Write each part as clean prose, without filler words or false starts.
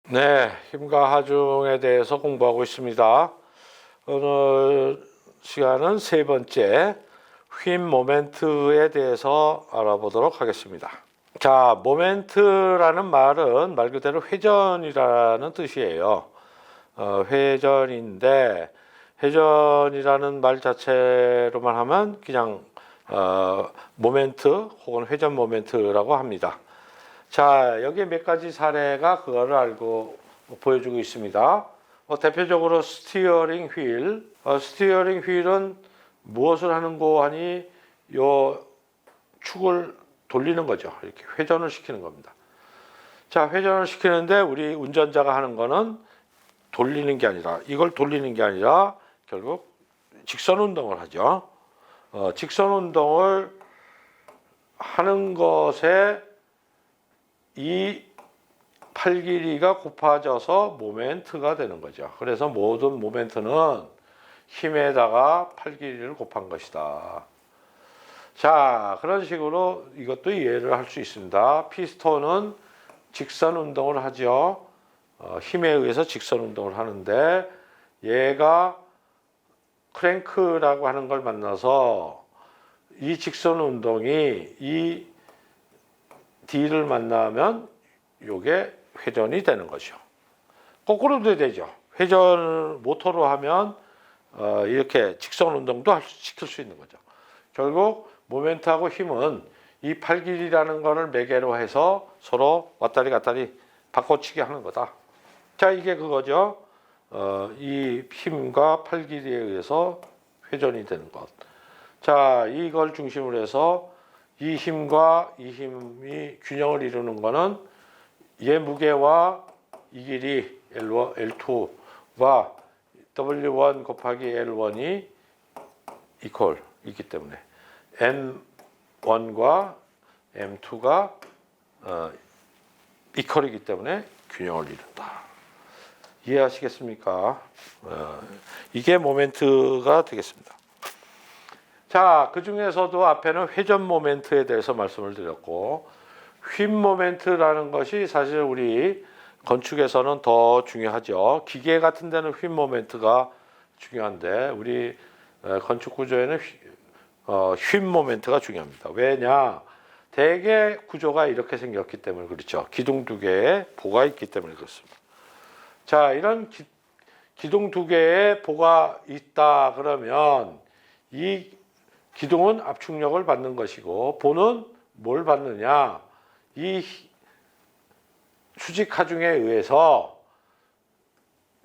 네, 힘과 하중에 대해서 공부하고 있습니다. 오늘 시간은 세 번째 휨 모멘트에 대해서 알아보도록 하겠습니다. 자, 모멘트라는 말은 말 그대로 회전이라는 뜻이에요. 회전인데 회전이라는 말 자체로만 하면 그냥 모멘트 혹은 회전 모멘트라고 합니다. 자, 여기에 몇 가지 사례가 그거를 알고 보여주고 있습니다. 대표적으로 스티어링 휠. 스티어링 휠은 무엇을 하는고 하니 요 축을 돌리는 거죠. 이렇게 회전을 시키는 겁니다. 자, 회전을 시키는데 우리 운전자가 하는 거는 돌리는 게 아니라 이걸 돌리는 게 아니라 결국 직선 운동을 하죠. 직선 운동을 하는 것에 이 팔 길이가 곱해져서 모멘트가 되는 거죠. 그래서 모든 모멘트는 힘에다가 팔 길이를 곱한 것이다. 자, 그런 식으로 이것도 이해를 할 수 있습니다. 피스톤은 직선 운동을 하죠. 힘에 의해서 직선 운동을 하는데 얘가 크랭크라고 하는 걸 만나서 이 직선 운동이 이 D를 만나면 이게 회전이 되는 거죠. 거꾸로도 되죠. 회전 모터로 하면 이렇게 직선 운동도 시킬 수 있는 거죠. 결국 모멘트하고 힘은 이 팔 길이라는 거를 매개로 해서 서로 왔다리 갔다리 바꿔치기 하는 거다. 자, 이게 그거죠. 이 힘과 팔 길이에 의해서 회전이 되는 것. 자, 이걸 중심으로 해서 이 힘과 이 힘이 균형을 이루는 거는 얘 무게와 이 길이 L2와 W1 곱하기 L1이 이퀄 있기 때문에 M1과 M2가 이퀄이기 때문에 균형을 이룬다. 이해하시겠습니까? 이게 모멘트가 되겠습니다. 자, 그 중에서도 앞에는 회전 모멘트에 대해서 말씀을 드렸고 휨 모멘트라는 것이 사실 우리 건축에서는 더 중요하죠. 기계 같은 데는 휨 모멘트가 중요한데 우리 건축 구조에는 휨 모멘트가 중요합니다. 왜냐? 대개 구조가 이렇게 생겼기 때문에 그렇죠. 기둥 두 개의 보가 있기 때문에 그렇습니다. 자, 이런 기둥 두 개의 보가 있다 그러면 이 기둥은 압축력을 받는 것이고 보는 뭘 받느냐? 이 수직 하중에 의해서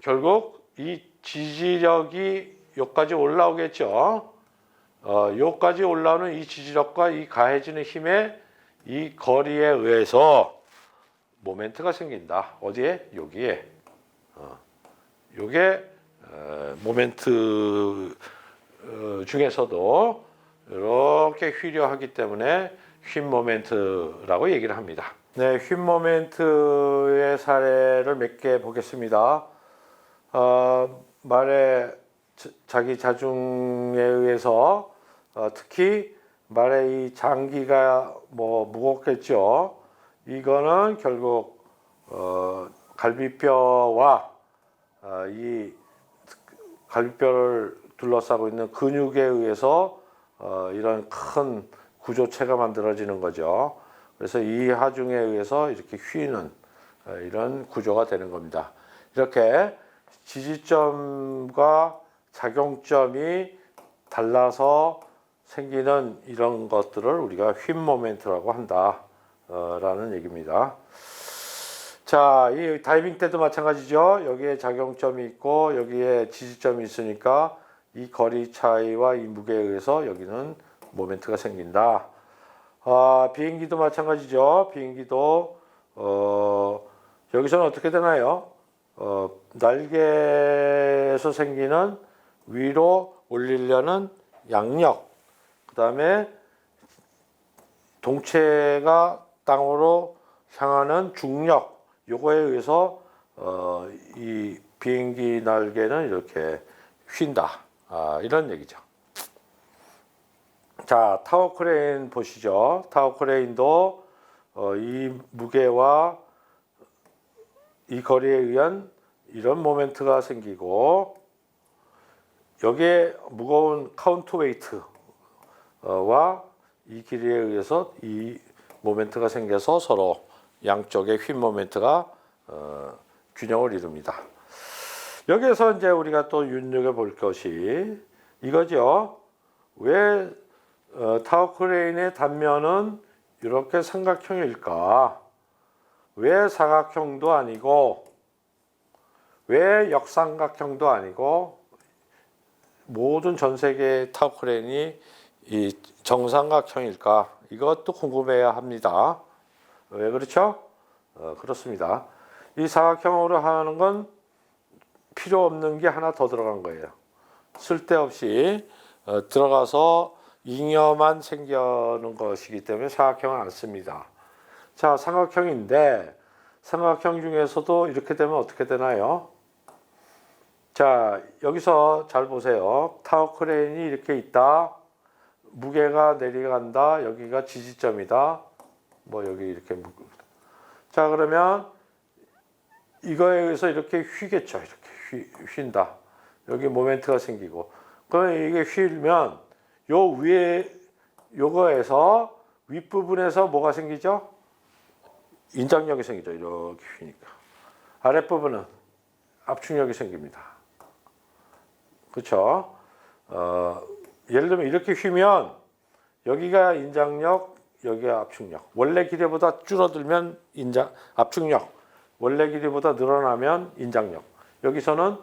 결국 이 지지력이 여기까지 올라오겠죠. 여기까지 올라오는 이 지지력과 이 가해지는 힘의 이 거리에 의해서 모멘트가 생긴다. 어디에? 여기에. 요게 모멘트 중에서도 이렇게 휘려하기 때문에 휨 모멘트라고 얘기를 합니다. 네, 휨 모멘트의 사례를 몇 개 보겠습니다. 말의 자기 자중에 의해서 특히 말의 이 장기가 무겁겠죠. 이거는 결국 갈비뼈와 이 갈비뼈를 둘러싸고 있는 근육에 의해서 이런 큰 구조체가 만들어지는 거죠. 그래서 이 하중에 의해서 이렇게 휘는 이런 구조가 되는 겁니다. 이렇게 지지점과 작용점이 달라서 생기는 이런 것들을 우리가 휨 모멘트라고 한다라는 얘기입니다. 자, 이 다이빙 때도 마찬가지죠. 여기에 작용점이 있고 여기에 지지점이 있으니까 이 거리 차이와 이 무게에 의해서 여기는 모멘트가 생긴다. 비행기도 마찬가지죠. 비행기도 여기서는 어떻게 되나요? 날개에서 생기는 위로 올리려는 양력, 그 다음에 동체가 땅으로 향하는 중력, 요거에 의해서 이 비행기 날개는 이렇게 휜다. 이런 얘기죠. 자, 타워 크레인 보시죠. 타워 크레인도 이 무게와 이 거리에 의한 이런 모멘트가 생기고 여기에 무거운 카운터 웨이트와 이 길이에 의해서 이 모멘트가 생겨서 서로 양쪽의 휜 모멘트가 균형을 이룹니다. 여기에서 이제 우리가 또 눈여겨볼 것이 이거죠. 왜 타워 크레인의 단면은 이렇게 삼각형일까? 왜 사각형도 아니고 왜 역삼각형도 아니고 모든 전 세계 타워 크레인이 이 정삼각형일까? 이것도 궁금해야 합니다. 왜 그렇죠? 그렇습니다. 이 사각형으로 하는 건 필요 없는 게 하나 더 들어간 거예요. 쓸데없이 들어가서 잉여만 생겨는 것이기 때문에 사각형은 안 씁니다. 자, 삼각형인데 삼각형 중에서도 이렇게 되면 어떻게 되나요? 자, 여기서 잘 보세요. 타워 크레인이 이렇게 있다. 무게가 내려간다. 여기가 지지점이다. 뭐 여기 이렇게 자, 그러면 이거에 의해서 이렇게 휘겠죠. 이렇게 휜다. 여기 모멘트가 생기고. 그러면 이게 휘면 요 위에 요거에서 윗부분에서 뭐가 생기죠? 인장력이 생기죠. 이렇게 휘니까. 아랫부분은 압축력이 생깁니다. 그렇죠? 예를 들면 이렇게 휘면 여기가 인장력, 여기가 압축력. 원래 길이보다 줄어들면 압축력. 원래 길이보다 늘어나면 인장력. 여기서는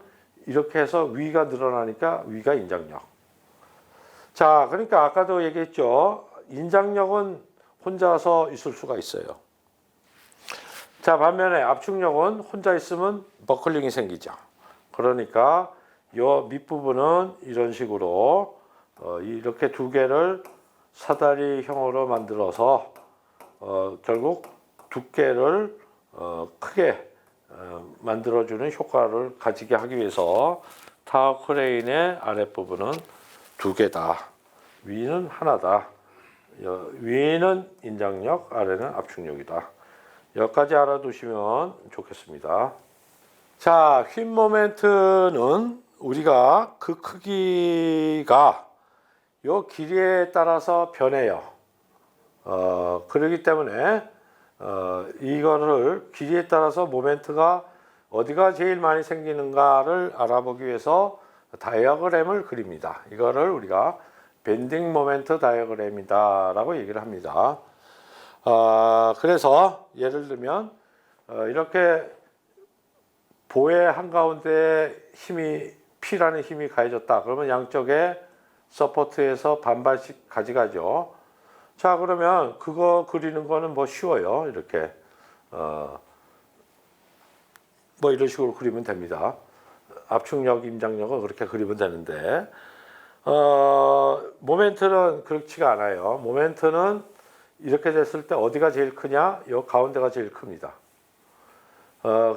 이렇게 해서 위가 늘어나니까 위가 인장력. 자, 그러니까 아까도 얘기했죠. 인장력은 혼자서 있을 수가 있어요. 자, 반면에 압축력은 혼자 있으면 버클링이 생기죠. 그러니까 이 밑부분은 이런 식으로 이렇게 두 개를 사다리형으로 만들어서 결국 두께를 크게 만들어주는 효과를 가지게 하기 위해서 타워 크레인의 아랫부분은 두 개다. 위는 하나다. 위는 인장력, 아래는 압축력이다. 여기까지 알아두시면 좋겠습니다. 자, 휜 모멘트는 우리가 그 크기가 요 길이에 따라서 변해요. 그렇기 때문에 이거를 길이에 따라서 모멘트가 어디가 제일 많이 생기는가를 알아보기 위해서 다이어그램을 그립니다. 이거를 우리가 밴딩 모멘트 다이어그램이다 라고 얘기를 합니다. 그래서 예를 들면 이렇게 보의 한가운데 힘이 P라는 힘이 가해졌다. 그러면 양쪽에 서포트에서 반발씩 가져가죠. 자, 그러면 그거 그리는 거는 뭐 쉬워요. 이렇게 뭐 이런 식으로 그리면 됩니다. 압축력, 임장력은 그렇게 그리면 되는데 모멘트는 그렇지가 않아요. 모멘트는 이렇게 됐을 때 어디가 제일 크냐? 요 가운데가 제일 큽니다.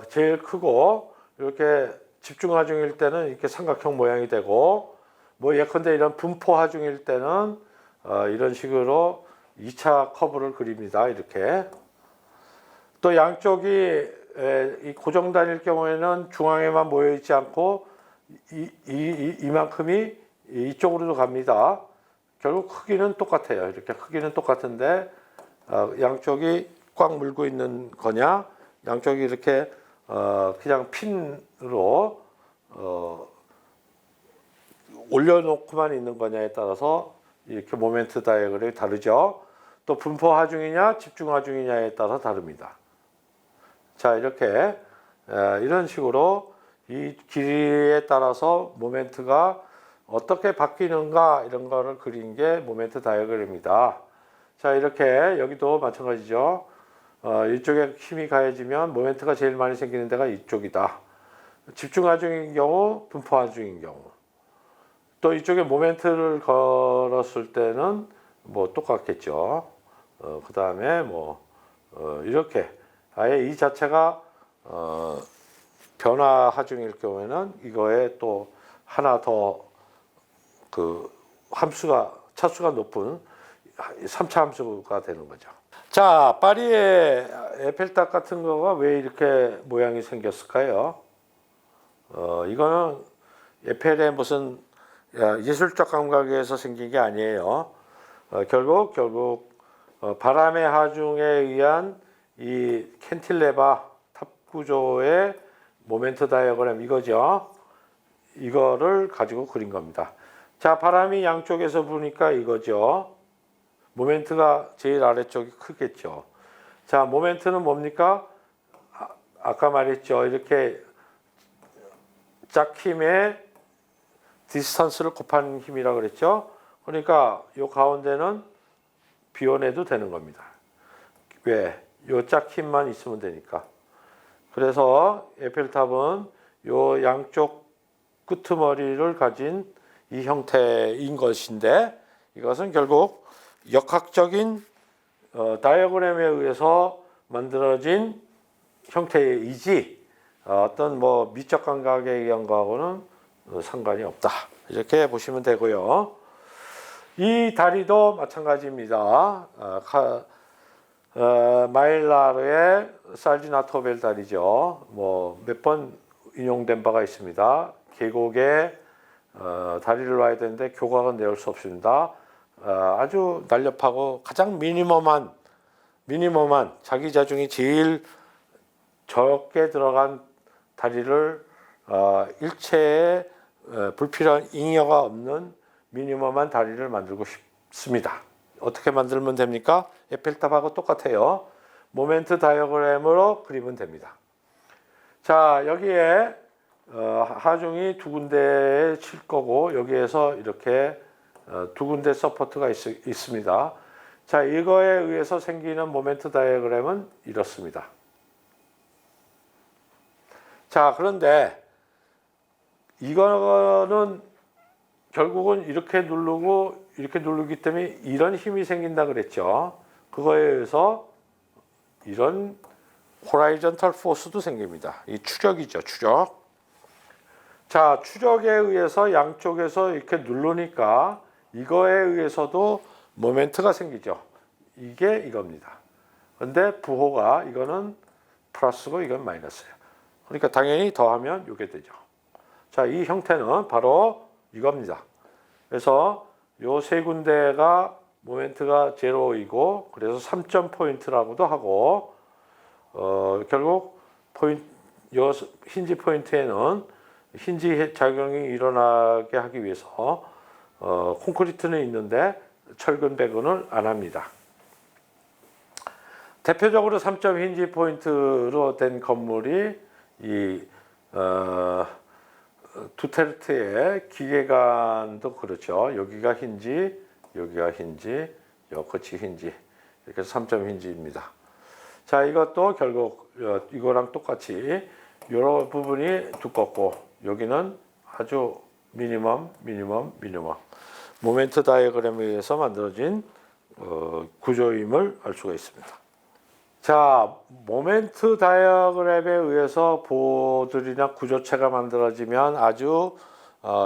제일 크고 이렇게 집중 하중일 때는 이렇게 삼각형 모양이 되고 뭐 예컨대 이런 분포 하중일 때는 이런 식으로 2차 커브를 그립니다. 이렇게 또 양쪽이 이 고정단일 경우에는 중앙에만 모여 있지 않고 이만큼이 이쪽으로도 갑니다. 결국 크기는 똑같아요. 이렇게 크기는 똑같은데 양쪽이 꽉 물고 있는 거냐, 양쪽이 이렇게 그냥 핀으로 올려놓고만 있는 거냐에 따라서 이렇게 모멘트 다이어그램이 다르죠. 또 분포 하중이냐 집중 하중이냐에 따라 다릅니다. 자, 이렇게 이런 식으로 이 길이에 따라서 모멘트가 어떻게 바뀌는가 이런 거를 그린 게 모멘트 다이어그램이다. 자, 이렇게 여기도 마찬가지죠. 이쪽에 힘이 가해지면 모멘트가 제일 많이 생기는 데가 이쪽이다. 집중 하중인 경우, 분포 하중인 경우. 또 이쪽에 모멘트를 걸었을 때는 뭐 똑같겠죠. 그 다음에 뭐 이렇게 아예 이 자체가 변화 하중일 경우에는 이거에 또 하나 더 그 함수가 차수가 높은 3차 함수가 되는 거죠. 자, 파리의 에펠탑 같은 거가 왜 이렇게 모양이 생겼을까요? 이거는 에펠의 무슨 예술적 감각에서 생긴 게 아니에요. 결국 바람의 하중에 의한 이 캔틸레바 탑 구조의 모멘트 다이어그램 이거죠. 이거를 가지고 그린 겁니다. 자, 바람이 양쪽에서 부니까 이거죠. 모멘트가 제일 아래쪽이 크겠죠. 자, 모멘트는 뭡니까? 아까 말했죠. 이렇게 짝힘의 디스턴스를 곱한 힘이라고 그랬죠. 그러니까 이 가운데는 비워내도 되는 겁니다. 왜? 요 짝힘만 있으면 되니까. 그래서 에펠탑은 요 양쪽 끄트머리를 가진 이 형태인 것인데 이것은 결국 역학적인 다이어그램에 의해서 만들어진 형태이지 어떤 뭐 미적 감각에 의한 거하고는 상관이 없다. 이렇게 보시면 되고요. 이 다리도 마찬가지입니다. 마일라르의 살지나토벨 다리죠. 뭐 몇 번 인용된 바가 있습니다. 계곡에 다리를 놔야 되는데 교각은 내올 수 없습니다. 아주 날렵하고 가장 미니멈한 자기 자중이 제일 적게 들어간 다리를 일체의 불필요한 잉여가 없는 미니멈한 다리를 만들고 싶습니다. 어떻게 만들면 됩니까? 에펠탑하고 똑같아요. 모멘트 다이어그램으로 그리면 됩니다. 자, 여기에 하중이 두 군데에 칠 거고 여기에서 이렇게 두 군데 서포트가 있습니다. 자, 이거에 의해서 생기는 모멘트 다이어그램은 이렇습니다. 자, 그런데 이거는 결국은 이렇게 누르기 때문에 이런 힘이 생긴다 그랬죠. 그거에 의해서 이런 호라이전탈 포스도 생깁니다. 이 추력이죠, 추력. 자, 추력에 의해서 양쪽에서 이렇게 누르니까 이거에 의해서도 모멘트가 생기죠. 이게 이겁니다. 근데 부호가 이거는 플러스고 이건 마이너스예요. 그러니까 당연히 더하면 이게 되죠. 자, 이 형태는 바로 이겁니다. 그래서 요 세 군데가 모멘트가 제로이고 그래서 3점 포인트라고도 하고 결국 요 힌지 포인트에는 힌지 작용이 일어나게 하기 위해서 콘크리트는 있는데 철근 배근을 안 합니다. 대표적으로 3점 힌지 포인트로 된 건물이 이 두테르테의 기계관도 그렇죠. 여기가 힌지, 여기가 힌지, 여기가 힌지. 이렇게 해서 3점 힌지입니다. 자, 이것도 결국 이거랑 똑같이 이런 부분이 두껍고 여기는 아주 미니멈. 모멘트 다이어그램에 의해서 만들어진 구조임을 알 수가 있습니다. 자, 모멘트 다이어그램에 의해서 보들이나 구조체가 만들어지면 아주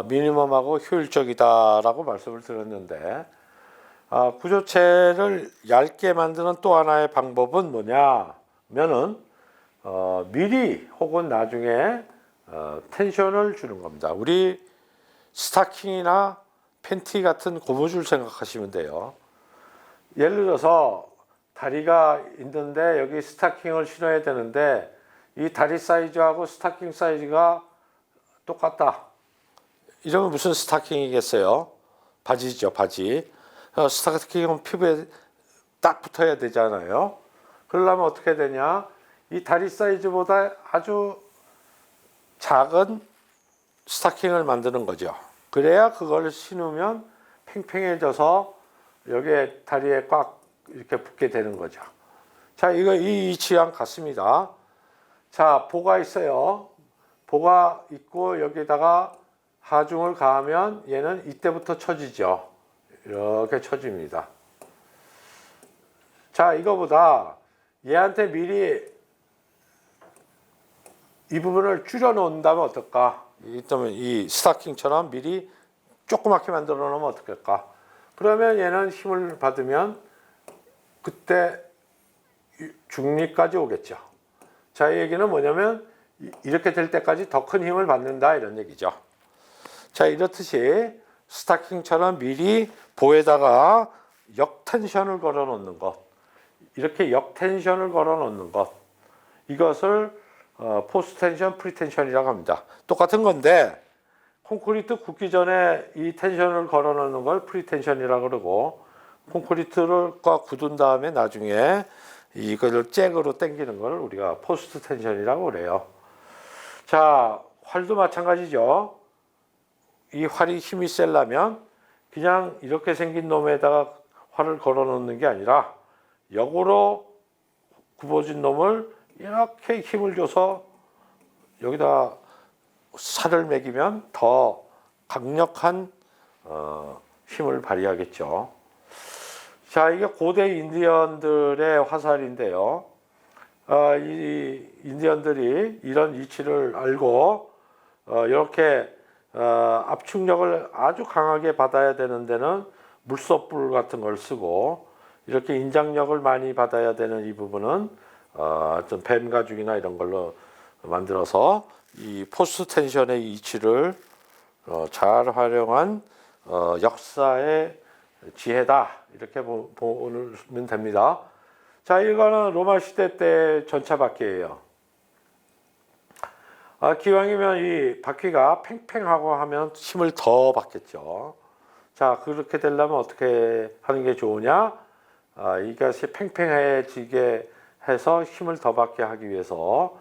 미니멈하고 효율적이다라고 말씀을 드렸는데 구조체를 얇게 만드는 또 하나의 방법은 뭐냐면은 미리 혹은 나중에 텐션을 주는 겁니다. 우리 스타킹이나 팬티 같은 고무줄 생각하시면 돼요. 예를 들어서 다리가 있는데 여기 스타킹을 신어야 되는데 이 다리 사이즈하고 스타킹 사이즈가 똑같다. 이러면 무슨 스타킹이겠어요? 바지죠, 바지. 스타킹은 피부에 딱 붙어야 되잖아요. 그러려면 어떻게 되냐? 이 다리 사이즈보다 아주 작은 스타킹을 만드는 거죠. 그래야 그걸 신으면 팽팽해져서 여기에 다리에 꽉 이렇게 붙게 되는 거죠. 자, 이 이치랑 같습니다. 자, 보가 있어요. 보가 있고 여기다가 하중을 가하면 얘는 이때부터 쳐지죠. 이렇게 쳐집니다. 자, 이거보다 얘한테 미리 이 부분을 줄여 놓는다면 어떨까? 이 스타킹처럼 미리 조그맣게 만들어 놓으면 어떨까? 그러면 얘는 힘을 받으면 그때 중립까지 오겠죠. 자, 이 얘기는 뭐냐면 이렇게 될 때까지 더 큰 힘을 받는다 이런 얘기죠. 자, 이렇듯이 스타킹처럼 미리 보에다가 역텐션을 걸어 놓는 것, 이렇게 역텐션을 걸어 놓는 것, 이것을 포스트 텐션, 프리 텐션이라고 합니다. 똑같은 건데 콘크리트 굳기 전에 이 텐션을 걸어 놓는 걸 프리 텐션이라고 그러고, 콘크리트가 굳은 다음에 나중에 이걸 잭으로 당기는 걸 우리가 포스트 텐션이라고 그래요. 자, 활도 마찬가지죠. 이 활이 힘이 세려면 그냥 이렇게 생긴 놈에다가 활을 걸어 놓는 게 아니라 역으로 굽어진 놈을 이렇게 힘을 줘서 여기다 살을 매기면 더 강력한 힘을 발휘하겠죠. 자, 이게 고대 인디언들의 화살인데요. 이 인디언들이 이런 이치를 알고 이렇게 압축력을 아주 강하게 받아야 되는 데는 물소불 같은 걸 쓰고, 이렇게 인장력을 많이 받아야 되는 이 부분은 좀 뱀 가죽이나 이런 걸로 만들어서 이 포스트 텐션의 이치를 잘 활용한 역사의 지혜다 이렇게 보면 됩니다. 자, 이거는 로마 시대 때 전차 바퀴예요. 기왕이면 이 바퀴가 팽팽하고 하면 힘을 더 받겠죠. 자, 그렇게 되려면 어떻게 하는 게 좋으냐? 이것이 팽팽해지게 해서 힘을 더 받게 하기 위해서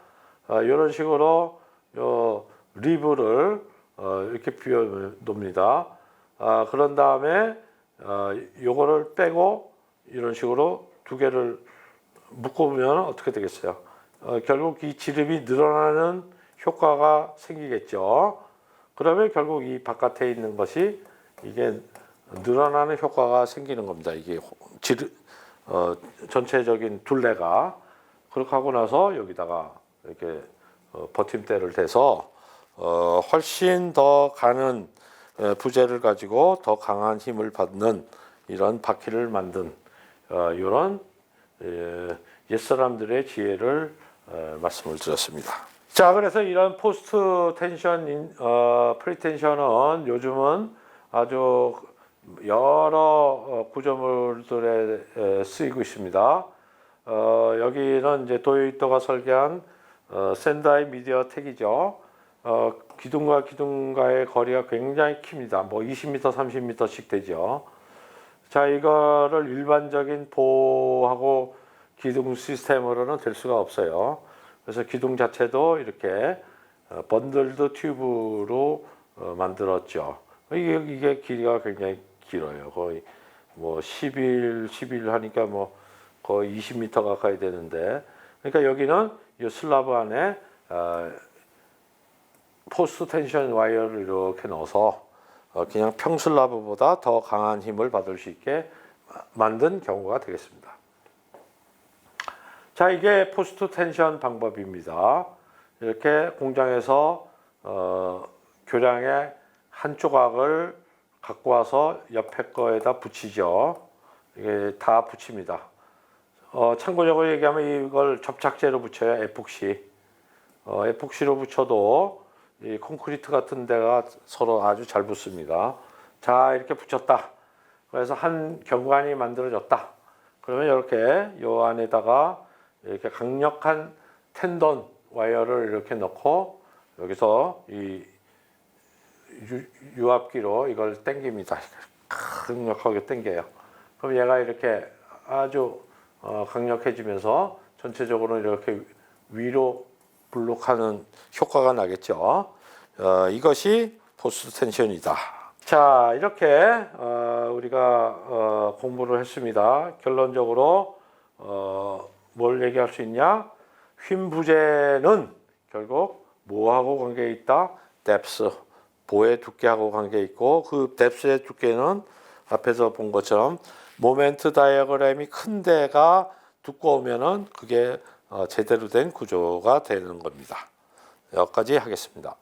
이런 식으로 리브를 이렇게 비워 놓습니다. 그런 다음에 요거를 빼고 이런 식으로 두 개를 묶어보면 어떻게 되겠어요? 결국 이 지름이 늘어나는 효과가 생기겠죠. 그러면 결국 이 바깥에 있는 것이 이게 늘어나는 효과가 생기는 겁니다. 이게 전체적인 둘레가. 그렇게 하고 나서 여기다가 이렇게 버팀대를 대서 훨씬 더 가는 부재를 가지고 더 강한 힘을 받는 이런 바퀴를 만든 이런 옛사람들의 지혜를 말씀을 드렸습니다. 자, 그래서 이런 포스트 텐션, 프리 텐션은 요즘은 아주 여러 구조물들에 쓰이고 있습니다. 여기는 이제 도요이토가 설계한 센다이 미디어 택이죠. 기둥과 기둥과의 거리가 굉장히 깁니다. 뭐 20m, 30m씩 되죠. 자, 이거를 일반적인 보하고 기둥 시스템으로는 될 수가 없어요. 그래서 기둥 자체도 이렇게 번들드 튜브로 만들었죠. 이게 길이가 굉장히 길어요. 거의 뭐 11 하니까 뭐 거의 20m 가까이 되는데, 그러니까 여기는 이 슬라브 안에 포스트 텐션 와이어를 이렇게 넣어서 그냥 평슬라브보다 더 강한 힘을 받을 수 있게 만든 경우가 되겠습니다. 자, 이게 포스트 텐션 방법입니다. 이렇게 공장에서 교량의 한 조각을 갖고 와서 옆에 거에다 붙이죠. 이게 다 붙입니다. 참고적으로 얘기하면 이걸 접착제로 붙여요. 에폭시. 에폭시로 붙여도 이 콘크리트 같은 데가 서로 아주 잘 붙습니다. 자, 이렇게 붙였다. 그래서 한 경관이 만들어졌다. 그러면 이렇게 요 안에다가 이렇게 강력한 텐던 와이어를 이렇게 넣고 여기서 이 유압기로 이걸 당깁니다. 강력하게 당겨요. 그럼 얘가 이렇게 아주 강력해지면서 전체적으로 이렇게 위로 블록하는 효과가 나겠죠. 이것이 포스트 텐션이다. 자, 이렇게 우리가 공부를 했습니다. 결론적으로 뭘 얘기할 수 있냐? 휨 부재는 결국 뭐하고 관계 있다? 뎁스, 보의 두께하고 관계 있고, 그 뎁스의 두께는 앞에서 본 것처럼 모멘트 다이어그램이 큰 데가 두꺼우면은 그게 제대로 된 구조가 되는 겁니다. 여기까지 하겠습니다.